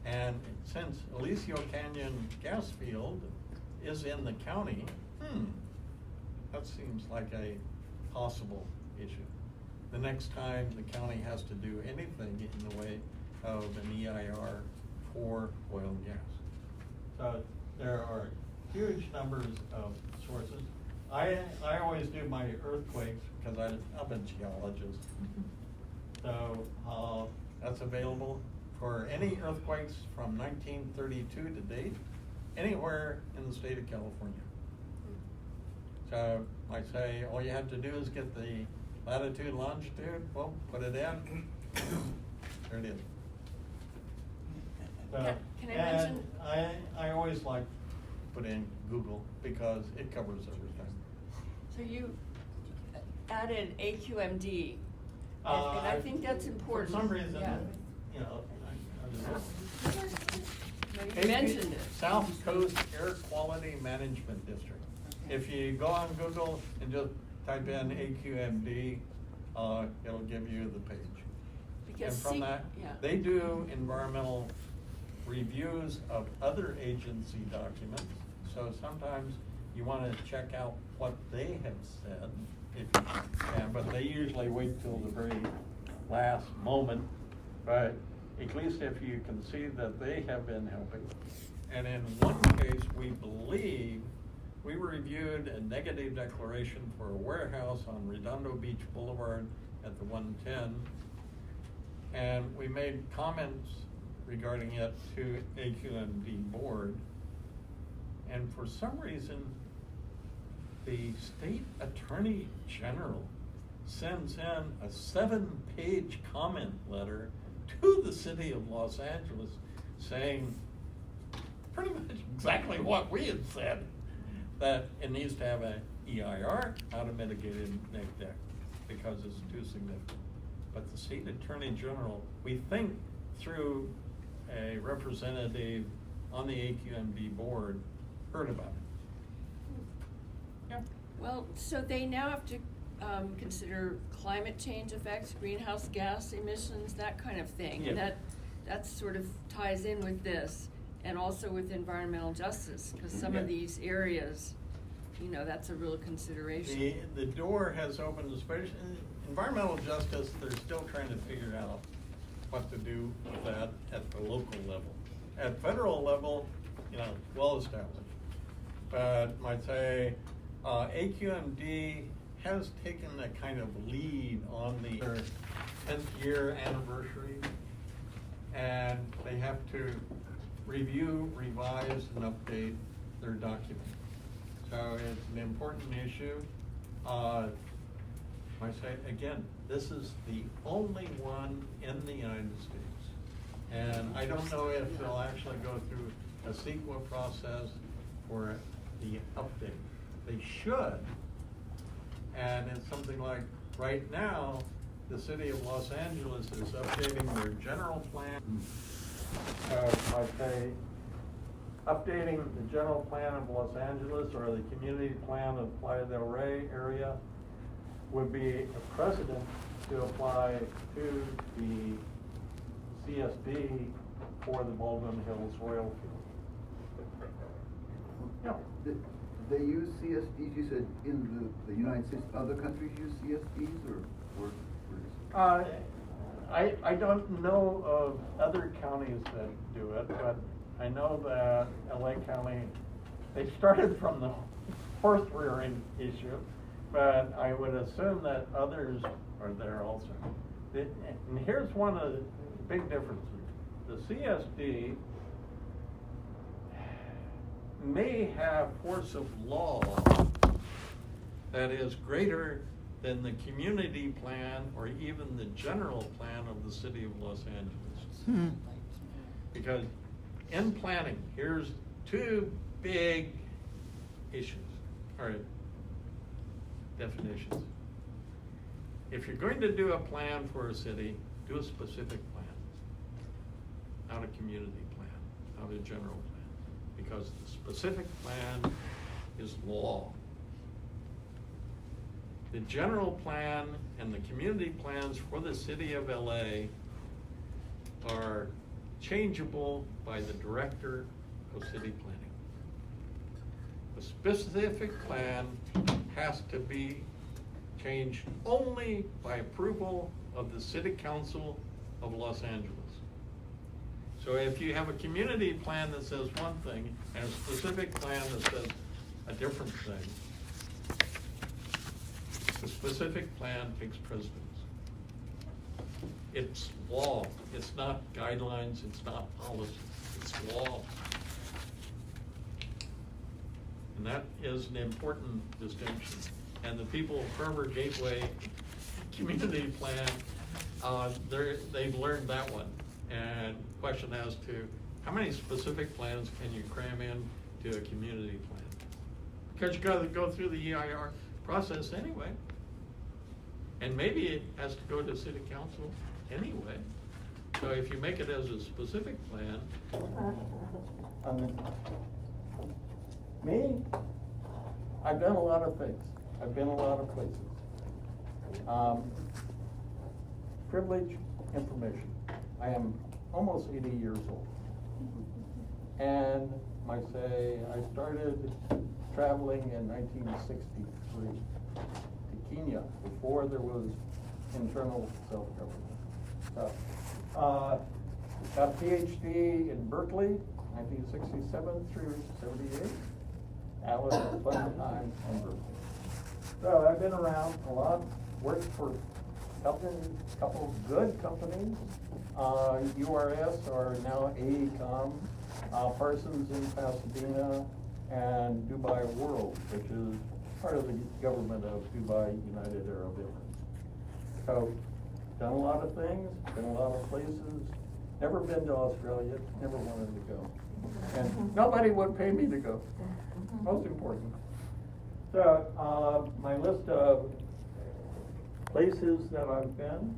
And since Alicio Canyon gas field is in the county, that seems like a possible issue. The next time the county has to do anything in the way of an EIR for oil and gas. So there are huge numbers of sources. I always do my earthquakes because I'm a geologist. So that's available for any earthquakes from 1932 to date, anywhere in the state of California. So I say, all you have to do is get the latitude, longitude, well, put it in, there it is. Can I mention? I always like to put in Google because it covers everything. So you added AQMD, and I think that's important. For some reason, Yeah. you know, You mentioned it. South Coast Air Quality Management District. Okay. If you go on Google and just type in AQMD, it'll give you the page. Because And from that, yeah. they do environmental reviews of other agency documents. So sometimes you want to check out what they have said, if you can, but they usually wait till the very last moment. But at least if you can see that they have been helping. And in one case, we believe we reviewed a negative declaration for a warehouse on Redondo Beach Boulevard at the 110. And we made comments regarding it to AQMD board. And for some reason, the state attorney general sends in a 7-page comment letter to the city of Los Angeles saying pretty much exactly what we had said, that it needs to have an EIR, not a mitigated neg deck, because it's too significant. But the state attorney general, we think through a representative on the AQMD board, heard about it. Yeah. Well, so they now have to consider climate change effects, greenhouse gas emissions, that kind of thing. Yeah. And that sort of ties in with this. And also with environmental justice, because some Yeah. of these areas, you know, that's a real consideration. The door has opened, especially environmental justice, they're still trying to figure out what to do with that at the local level. At federal level, you know, well established. But might say, AQMD has taken a kind of lead on the 10th year anniversary, and they have to review, revise, and update their document. So it's an important issue. I say, again, this is the only one in the United States. And I don't know if they'll actually go through a CEQA process for the update. They should. And it's something like, right now, the city of Los Angeles is updating their general plan. I say, updating the general plan of Los Angeles or the community plan of Playa del Rey area would be a precedent to apply to the CSD for the Baldwin Hills oil field. Yeah. They use CSDs, you said, in the United States, other countries use CSDs, or? I don't know of other counties that do it, but I know that LA County, they started from the horse rearing issue, but I would assume that others are there also. And here's one of the big differences. The CSD may have force of law that is greater than the community plan or even the general plan of the city of Los Angeles. Because in planning, here's two big issues, or definitions. If you're going to do a plan for a city, do a specific plan, not a community plan, not a general plan, because the specific plan is law. The general plan and the community plans for the city of LA are changeable by the director of city planning. The specific plan has to be changed only by approval of the City Council of Los Angeles. So if you have a community plan that says one thing and a specific plan that says a different thing, the specific plan takes precedence. It's law. It's not guidelines. It's not policy. It's law. And that is an important distinction. And the people of Harbor Gateway Community Plan, they've learned that one. And question as to how many specific plans can you cram in to a community plan? Because you got to go through the EIR process anyway. And maybe it has to go to city council anyway. So if you make it as a specific plan. Me, I've done a lot of things. I've been a lot of places. Privilege information. I am almost 80 years old. And I started traveling in 1963 to Kenya before there was internal self-government. So, got a PhD in Berkeley, 1967 through 78. That was a fun time in Berkeley. So I've been around a lot, worked for a couple of good companies. URS are now AECOM, Parsons in Pasadena, and Dubai World, which is part of the government of Dubai United Arab Emirates. So, done a lot of things, been a lot of places, never been to Australia, never wanted to go. And nobody would pay me to go, most important. So, my list of places that I've been,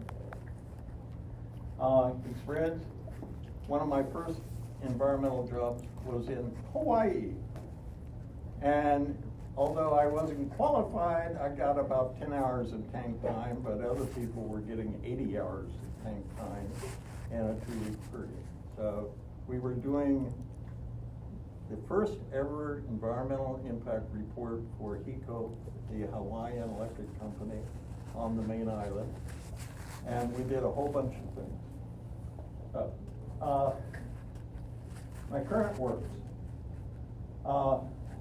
experience, one of my first environmental jobs was in Hawaii. And although I wasn't qualified, I got about 10 hours of tank time, but other people were getting 80 hours of tank time in a 2-week period. So we were doing the first ever environmental impact report for HECO, the Hawaiian Electric Company, on the main island. And we did a whole bunch of things. My current works,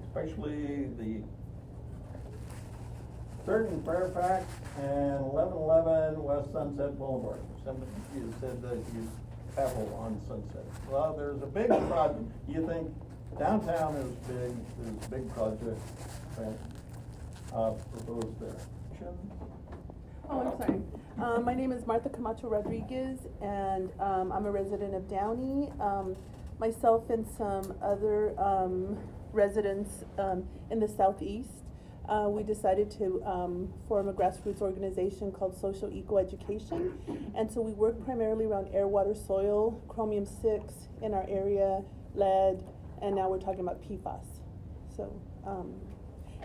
especially the certain Fairfax and 1111 West Sunset Boulevard. Some of you said that you travel on Sunset. Well, there's a big project. You think downtown is big, there's a big project proposed there. Oh, I'm sorry. My name is Martha Camacho Rodriguez, and I'm a resident of Downey. Myself and some other residents in the southeast, we decided to form a grassroots organization called Social Eco-Education. And so we work primarily around air, water, soil, chromium-6 in our area, lead, and now we're talking about PFAS. So,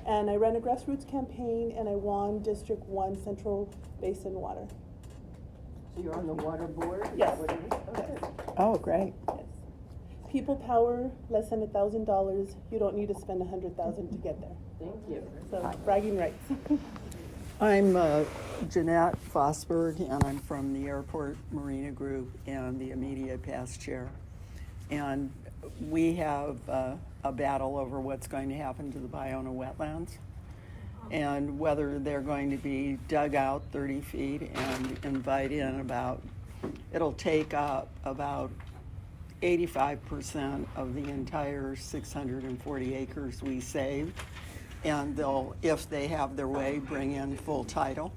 and I ran a grassroots campaign, and I won District 1 Central Basin Water. So you're on the water board? Is Yes. that what it is? Okay. Oh, great. Yes. People power, less than $1,000. You don't need to spend $100,000 to get there. Thank you. So bragging rights. I'm Jeanette Fosberg, and I'm from the Airport Marina Group and the immediate past chair. And we have a battle over what's going to happen to the Ballona wetlands and whether they're going to be dug out 30 feet and invite in it'll take up about 85% of the entire 640 acres we saved. And they'll, if they have their way, bring in full title.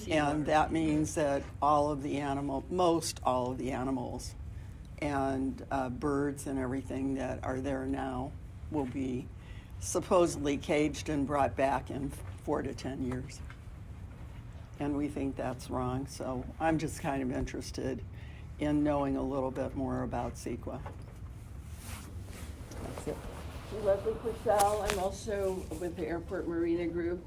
And that means that most all of the animals and birds and everything that are there now will be supposedly caged and brought back in 4 to 10 years. And we think that's wrong, so I'm just kind of interested in knowing a little bit more about CEQA. That's it. Leslie Purcell, I'm also with the Airport Marina Group,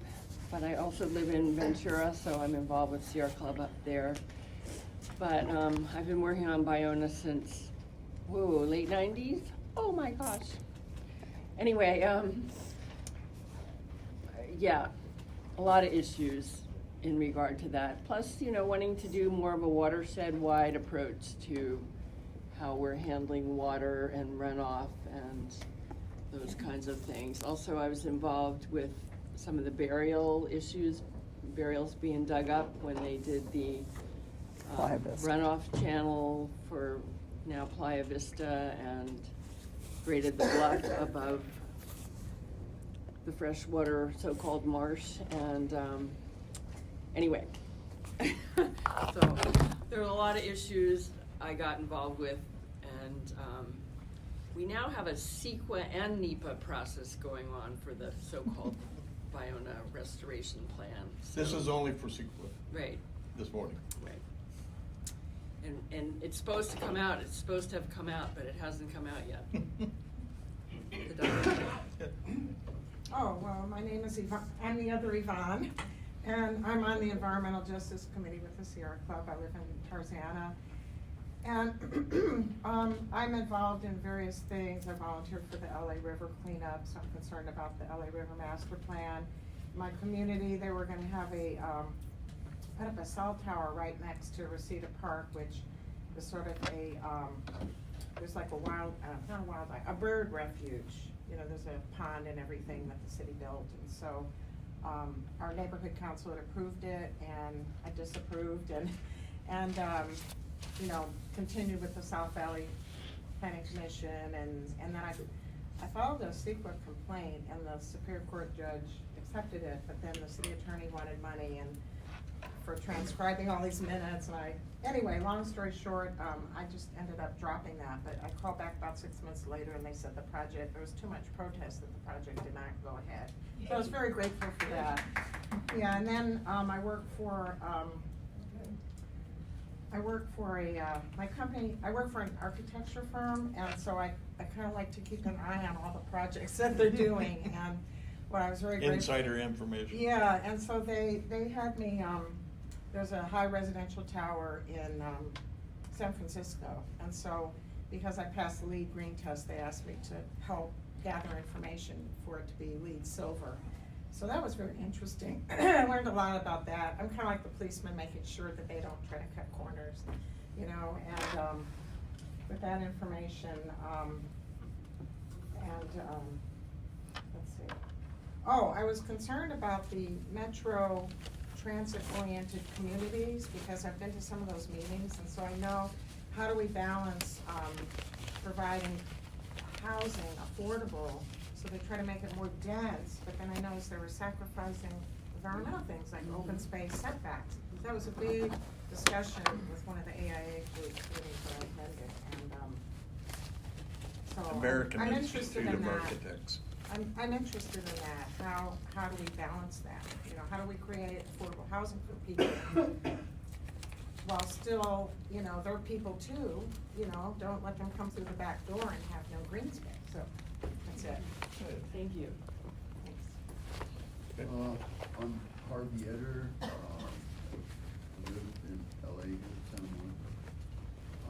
but I also live in Ventura, so I'm involved with Sierra Club up there. But I've been working on Ballona since, late 90s? Oh my gosh. Anyway, yeah, a lot of issues in regard to that. Plus, wanting to do more of a watershed-wide approach to how we're handling water and runoff and those kinds of things. Also, I was involved with some of the burial issues, burials being dug up when they did the runoff channel for now Playa Vista and graded the bluff above the freshwater so-called marsh. And anyway, so there are a lot of issues I got involved with, and we now have a CEQA and NEPA process going on for the so-called Ballona restoration plan. So, This is only for CEQA. Right. This morning. Right. And it's supposed to come out. It's supposed to have come out, but it hasn't come out yet. The document. Oh, well, my name is Yvonne. I'm the other Yvonne, and I'm on the Environmental Justice Committee with the Sierra Club. I live in Tarzana. And I'm involved in various things. I volunteered for the LA River cleanups. I'm concerned about the LA River Master Plan. My community, they were gonna have put up a cell tower right next to Reseda Park, which is sort of there's like a bird refuge. There's a pond and everything that the city built. And so our neighborhood council had approved it, and I disapproved, and continued with the South Valley Planning Commission, and then I filed a CEQA complaint, and the Superior Court judge accepted it, but then the city attorney wanted money for transcribing all these minutes, and anyway, long story short, I just ended up dropping that, but I called back about 6 months later, and they said there was too much protest that the project did not go ahead. So I was very grateful for that. Yeah, and then I work for my company. I work for an architecture firm, and so I kind of like to keep an eye on all the projects that they're doing. And what I was very grateful. Insider information. Yeah, and so they had me. There's a high residential tower in San Francisco, and so because I passed the LEED green test, they asked me to help gather information for it to be LEED silver. So that was very interesting. I learned a lot about that. I'm kind of like the policeman, making sure that they don't try to cut corners, you know, and with that information, let's see. Oh, I was concerned about the metro transit-oriented communities, because I've been to some of those meetings, and so I know, how do we balance providing housing affordable, so they try to make it more dense, but then I noticed they were sacrificing environmental things like open space setbacks. That was a big discussion with one of the AIA groups meetings that I attended, and so American I'm interested Institute in of that. Architects. I'm interested in that. How do we balance that? You know, how do we create affordable housing for people while still, you know, they're people too, you know, don't let them come through the back door and have no green space. So that's it. Thank you. Thanks. I'm Harvey Eder, I live in LA, here in Santa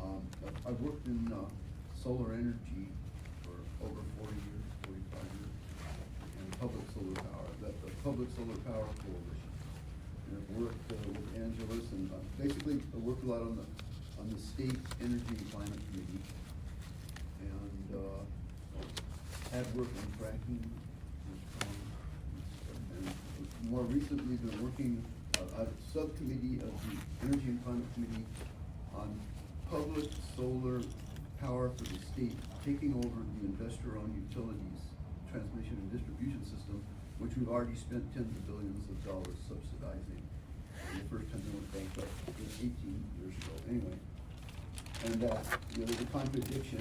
Monica. I've worked in solar energy for over 40 years, 45 years, and public solar power, the Public Solar Power Coalition. And I've worked with Angeles, and basically I worked a lot on the state energy and climate committee, and had worked on fracking, and more recently been working at a subcommittee of the Energy and Climate Committee on public solar power for the state, taking over the investor-owned utilities transmission and distribution system, which we've already spent tens of billions of dollars subsidizing. The first time they went bankrupt was 18 years ago, anyway. And you know, there's a contradiction,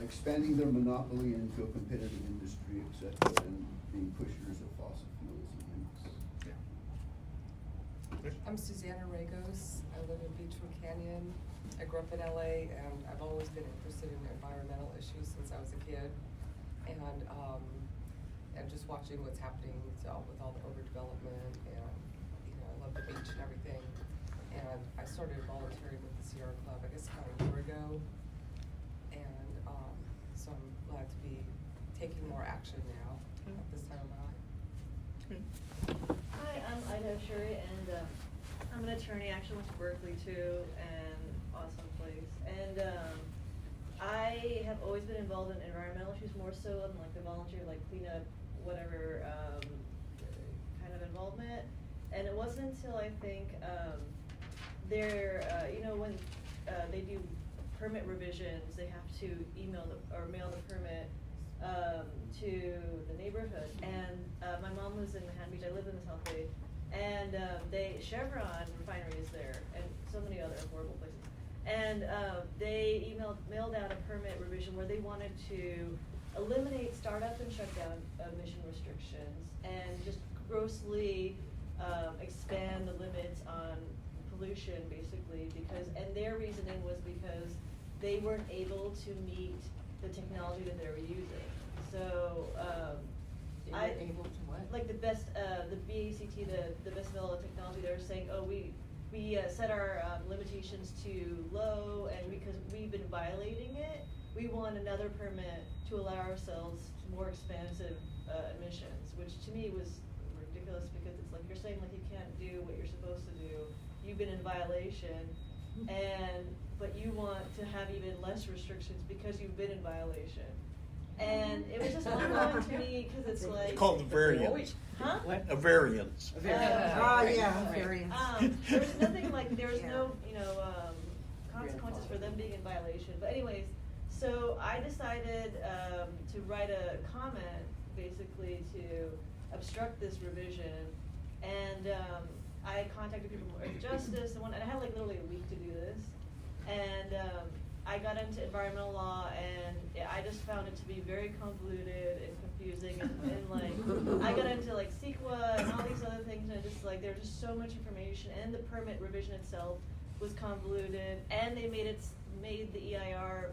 expanding their monopoly into a competitive industry, et cetera, and being pushers of fossil fuels and things. I'm Susanna Ragos. I live in Beechwood Canyon. I grew up in LA, and I've always been interested in environmental issues since I was a kid. And just watching what's happening with all the overdevelopment, and you know, I love the beach and everything. And I started volunteering with the Sierra Club, I guess about a year ago. And so I'm glad to be taking more action now at this time of my life. Hi, I'm Ida Shuri, and I'm an attorney. I actually went to Berkeley too, and awesome place. And I have always been involved in environmental issues, more so in like the volunteer, like cleanup, whatever kind of involvement. And it wasn't until I think you know, when they do permit revisions, they have to email or mail the permit to the neighborhood. And my mom lives in Manhattan Beach. I live in the South Bay, and Chevron refinery is there, and so many other horrible places. And they mailed out a permit revision where they wanted to eliminate startup and shutdown emission restrictions and just grossly expand the limits on pollution, basically, and their reasoning was because they weren't able to meet the technology that they were using. So They weren't able to what? like the BACT, the best available technology, they were saying, oh, we set our limitations too low, and because we've been violating it, we want another permit to allow ourselves more expansive emissions, which to me was ridiculous, because it's like you're saying like you can't do what you're supposed to do. You've been in violation, but you want to have even less restrictions because you've been in violation. And it was just mind-blowing to me, because it's like... It's called the variance. Huh? A variance. Variance. There was nothing like, there was no, you know, consequences for them being in violation. But anyways, so I decided to write a comment, basically, to obstruct this revision. And I contacted people from Earth Justice, and I had like literally a week to do this. And I got into environmental law, and I just found it to be very convoluted and confusing, and like, I got into like CEQA and all these other things, and just like, there was just so much information, and the permit revision itself was convoluted, and they made the EIR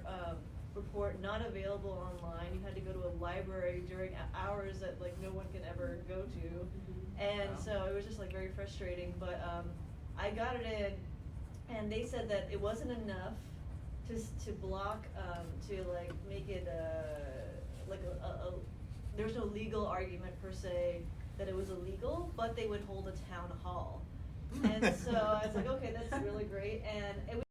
report not available online. You had to go to a library during hours that like no one can ever go to, and so it was just like very frustrating, but I got it in, and they said that it wasn't enough to block, to like make it, like there's no legal argument per se that it was illegal, but they would hold a town hall. And so I was like, okay, that's really great, and it